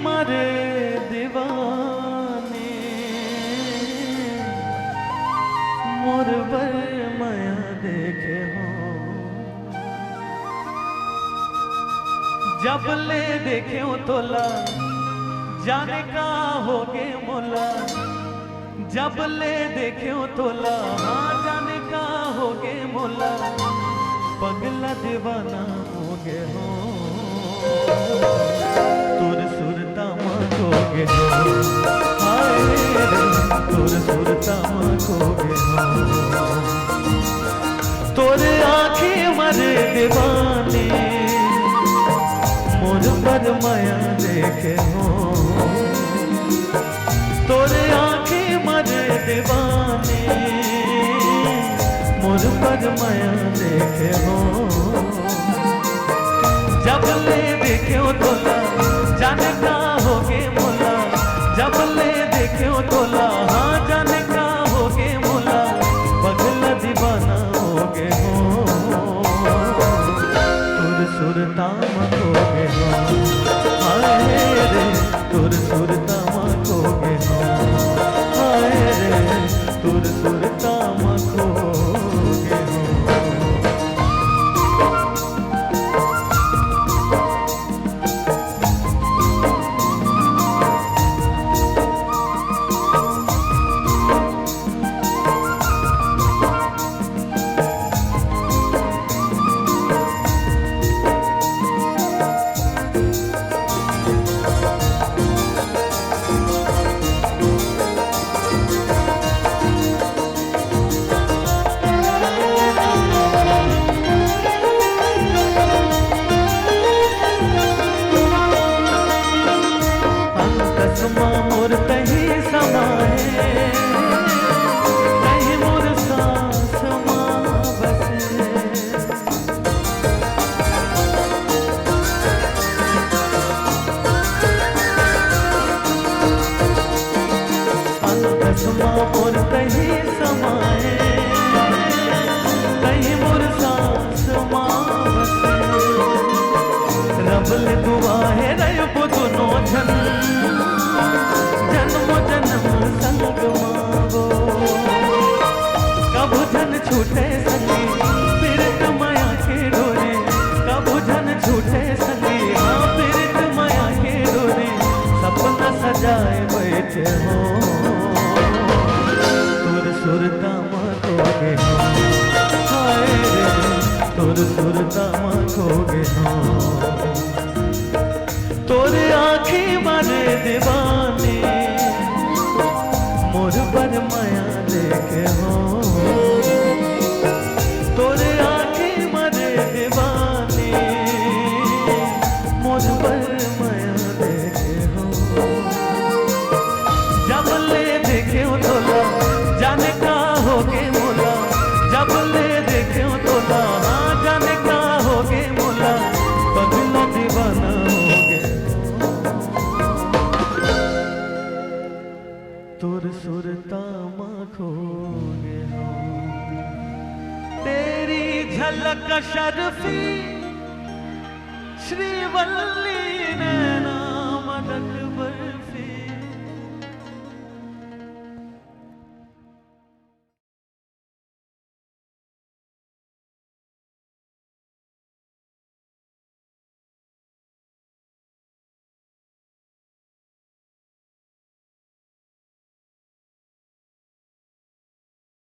मारे दीवाने मोर बर माया देखे हो जब ले देखे हो तोला जाने का होगे मोला जब ले देखे हो तोला हाँ जाने का होगे मोला पगला दीवाना होगे हो तुर सुरता मांगोगे हो हाय रे तुर सुरता मांगोगे हो तोरे आँखें मरे दीवाने मोर पर माया देखे हो तोरे आँखें मरे दीवाने मोर पर माया देखे हो जब ले देखे हो तोला जाने का होगे मोला जब ले देखे हो तोला हाँ जाने का होगे मोला पगला दीवाना होगे हो तुर सुरता मांगोगे हो हाय रे तुर सुरता मांगोगे हो हाय रे तुर सुरता मांगोगे हो मोर कहीं समाए कहीं मोर सांस माँ बसे अंतसमा मोर कहीं समाए कहीं मोर सांस माँ बसे रब ले दुआ है रहे दोनों जन जन्म जन्म संग मावो कबू जन छूटे संगी पीरत माया के डोरे कबू जन छूटे संगी हाँ पीरत माया के डोरे सपना सजाए बैठे हो तुर सुरता मांगोगे हो हाय रे तुर सुरता मांगोगे हो तोरे आँखें मारे दीवाने मोर पर माया देखे हो तोरे आँखें मारे दीवाने मोर पर माया देखे हो जब ले देखे हो तोला जाने का होगे मोला जब ले देखे हो तोला हाँ जाने का होगे मोला पगला दीवाना होगे तुर सुरता मांगोगे हो तेरी झलक शर्फी श्रीवल्ली